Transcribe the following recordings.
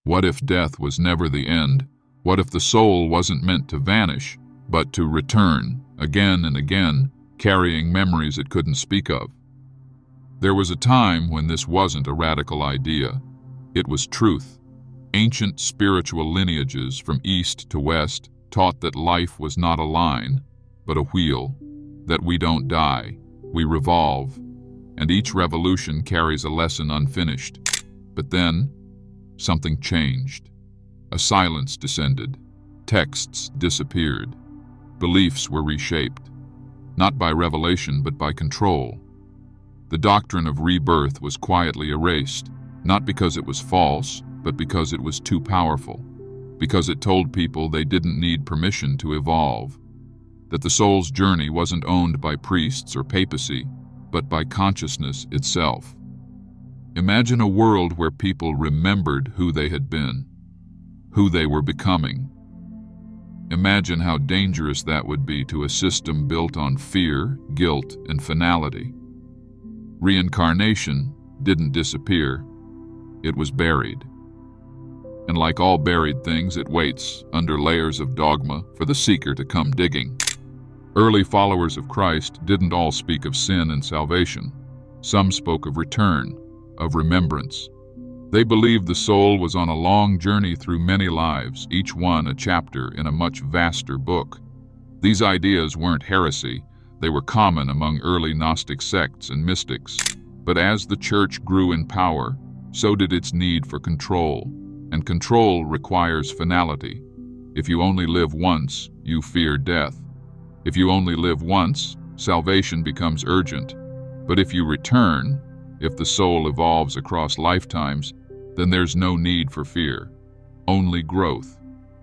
What if death was never the end? What if the soul wasn't meant to vanish, but to return, again and again, carrying memories it couldn't speak of? There was a time when this wasn't a radical idea. It was truth. Ancient spiritual lineages from east to west taught that life was not a line, but a wheel, that we don't die, we revolve, and each revolution carries a lesson unfinished. But then, something changed. A silence descended. Texts disappeared. Beliefs were reshaped, not by revelation but by control. The doctrine of rebirth was quietly erased, not because it was false, but because it was too powerful, because it told people they didn't need permission to evolve, that the soul's journey wasn't owned by priests or papacy, but by consciousness itself. Imagine a world where people remembered who they had been, who they were becoming. Imagine how dangerous that would be to a system built on fear, guilt, and finality. Reincarnation didn't disappear, it was buried. And like all buried things, it waits under layers of dogma for the seeker to come digging. Early followers of Christ didn't all speak of sin and salvation. Some spoke of return, of remembrance. They believed the soul was on a long journey through many lives, each one a chapter in a much vaster book. These ideas weren't heresy, they were common among early Gnostic sects and mystics. But as the church grew in power, so did its need for control, and control requires finality. If you only live once, you fear death. If you only live once, salvation becomes urgent. But if you return, if the soul evolves across lifetimes, then there's no need for fear, only growth.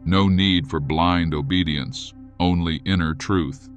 No need for blind obedience, only inner truth.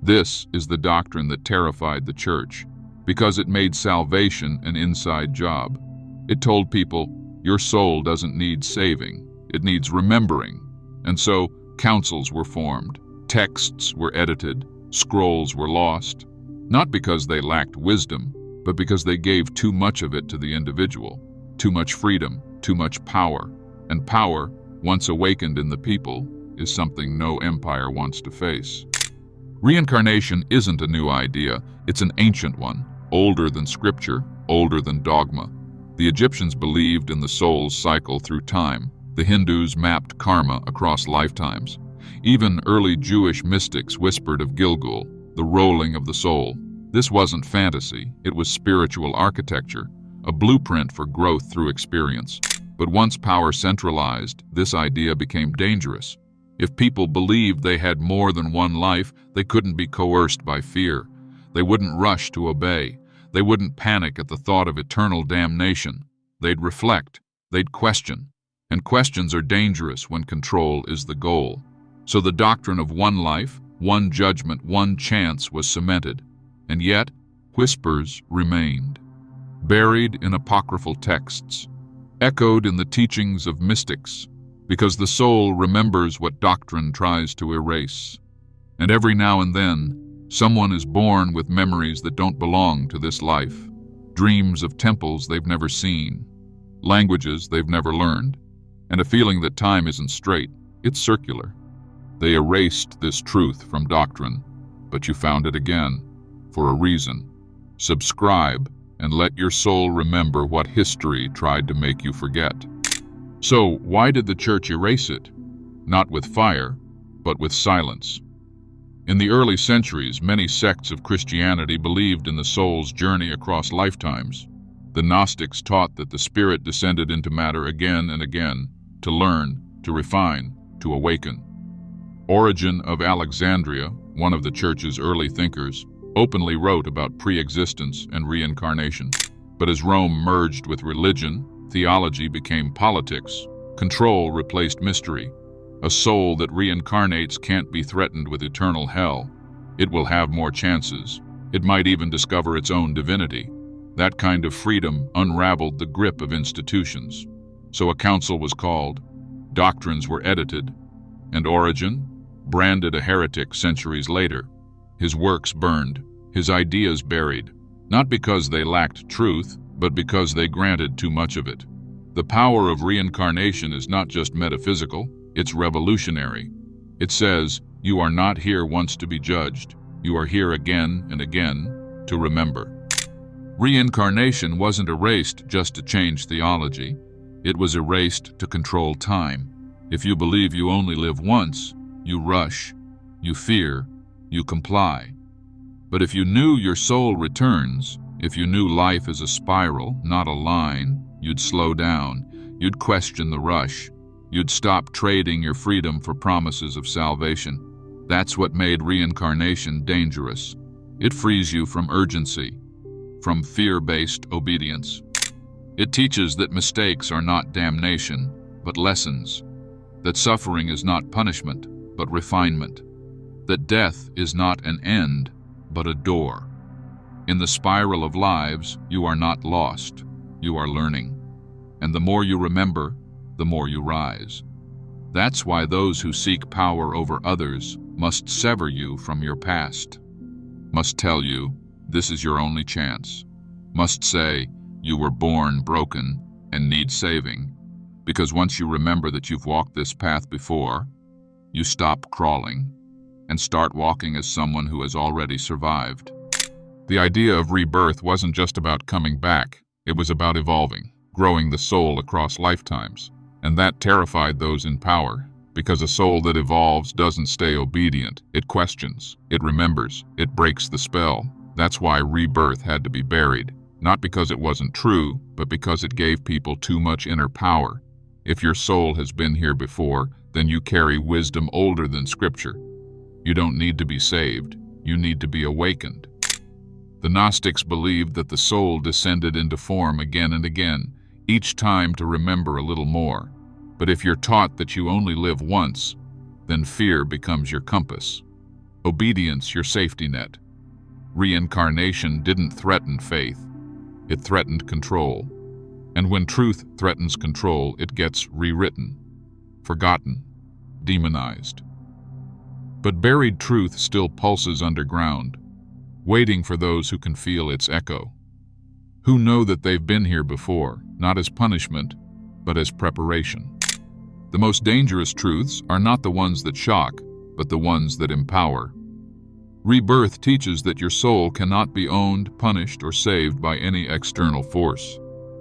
This is the doctrine that terrified the church, because it made salvation an inside job. It told people, your soul doesn't need saving, it needs remembering. And so, councils were formed, texts were edited, scrolls were lost, not because they lacked wisdom, but because they gave too much of it to the individual, too much freedom, too much power. And power, once awakened in the people, is something no empire wants to face. Reincarnation isn't a new idea, it's an ancient one, older than scripture, older than dogma. The Egyptians believed in the soul's cycle through time. The Hindus mapped karma across lifetimes. Even early Jewish mystics whispered of Gilgul, the rolling of the soul. This wasn't fantasy, it was spiritual architecture, a blueprint for growth through experience. But once power centralized, this idea became dangerous. If people believed they had more than one life, they couldn't be coerced by fear. They wouldn't rush to obey. They wouldn't panic at the thought of eternal damnation. They'd reflect. They'd question. And questions are dangerous when control is the goal. So the doctrine of one life, one judgment, one chance was cemented. And yet, whispers remained. Buried in apocryphal texts, echoed in the teachings of mystics, because the soul remembers what doctrine tries to erase. And every now and then, someone is born with memories that don't belong to this life, dreams of temples they've never seen, languages they've never learned, and a feeling that time isn't straight, it's circular. They erased this truth from doctrine, but you found it again, for a reason. Subscribe and let your soul remember what history tried to make you forget. So, why did the church erase it? Not with fire, but with silence. In the early centuries, many sects of Christianity believed in the soul's journey across lifetimes. The Gnostics taught that the spirit descended into matter again and again, to learn, to refine, to awaken. Origen of Alexandria, one of the church's early thinkers, openly wrote about pre-existence and reincarnation. But as Rome merged with religion, theology became politics. Control replaced mystery. A soul that reincarnates can't be threatened with eternal hell. It will have more chances. It might even discover its own divinity. That kind of freedom unraveled the grip of institutions. So a council was called, doctrines were edited, and Origen, branded a heretic centuries later, his works burned, his ideas buried, not because they lacked truth, but because they granted too much of it. The power of reincarnation is not just metaphysical, it's revolutionary. It says, you are not here once to be judged. You are here again and again to remember. Reincarnation wasn't erased just to change theology. It was erased to control time. If you believe you only live once, you rush, you fear, you comply. But if you knew your soul returns, if you knew life is a spiral, not a line, you'd slow down, you'd question the rush, you'd stop trading your freedom for promises of salvation. That's what made reincarnation dangerous. It frees you from urgency, from fear-based obedience. It teaches that mistakes are not damnation, but lessons, that suffering is not punishment, but refinement, that death is not an end, but a door. In the spiral of lives, you are not lost, you are learning. And the more you remember, the more you rise. That's why those who seek power over others must sever you from your past, must tell you, this is your only chance, must say, you were born broken and need saving, because once you remember that you've walked this path before, you stop crawling and start walking as someone who has already survived. The idea of rebirth wasn't just about coming back, it was about evolving, growing the soul across lifetimes. And that terrified those in power, because a soul that evolves doesn't stay obedient, it questions, it remembers, it breaks the spell. That's why rebirth had to be buried, not because it wasn't true, but because it gave people too much inner power. If your soul has been here before, then you carry wisdom older than Scripture. You don't need to be saved, you need to be awakened. The Gnostics believed that the soul descended into form again and again, each time to remember a little more. But if you're taught that you only live once, then fear becomes your compass, obedience your safety net. Reincarnation didn't threaten faith, it threatened control. And when truth threatens control, it gets rewritten, forgotten, demonized. But buried truth still pulses underground, waiting for those who can feel its echo, who know that they've been here before, not as punishment, but as preparation. The most dangerous truths are not the ones that shock, but the ones that empower. Rebirth teaches that your soul cannot be owned, punished, or saved by any external force,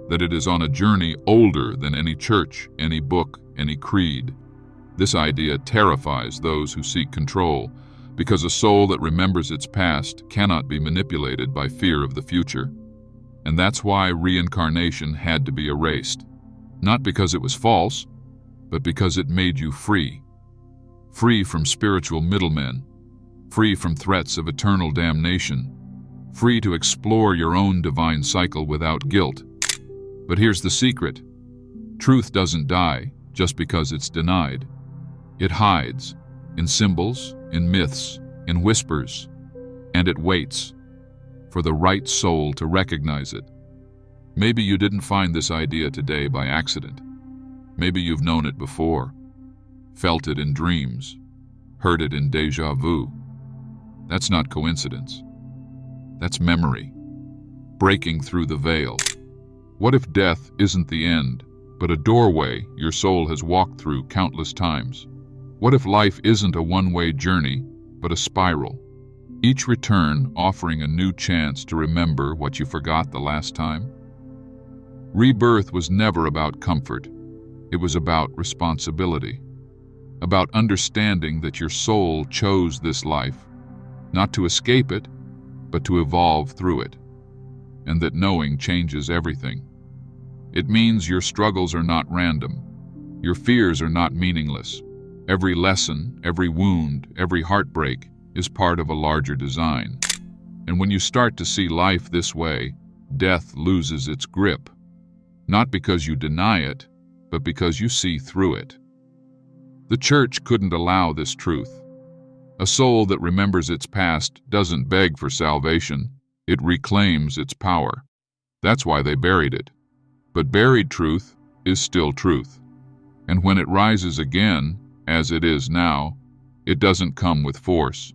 that it is on a journey older than any church, any book, any creed. This idea terrifies those who seek control, because a soul that remembers its past cannot be manipulated by fear of the future. And that's why reincarnation had to be erased, not because it was false, but because it made you free. Free from spiritual middlemen, free from threats of eternal damnation, free to explore your own divine cycle without guilt. But here's the secret. Truth doesn't die just because it's denied. It hides in symbols, in myths, in whispers, and it waits for the right soul to recognize it. Maybe you didn't find this idea today by accident. Maybe you've known it before, felt it in dreams, heard it in déjà vu. That's not coincidence. That's memory, breaking through the veil. What if death isn't the end, but a doorway your soul has walked through countless times? What if life isn't a one-way journey, but a spiral, each return offering a new chance to remember what you forgot the last time? Rebirth was never about comfort. It was about responsibility, about understanding that your soul chose this life, not to escape it, but to evolve through it, and that knowing changes everything. It means your struggles are not random. Your fears are not meaningless. Every lesson, every wound, every heartbreak is part of a larger design. And when you start to see life this way, death loses its grip, not because you deny it, but because you see through it. The church couldn't allow this truth. A soul that remembers its past doesn't beg for salvation, it reclaims its power. That's why they buried it. But buried truth is still truth. And when it rises again, as it is now, it doesn't come with force.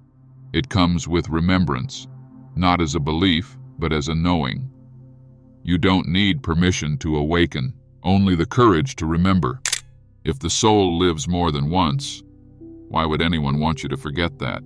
It comes with remembrance, not as a belief, but as a knowing. You don't need permission to awaken. only the courage to remember. If the soul lives more than once, why would anyone want you to forget that?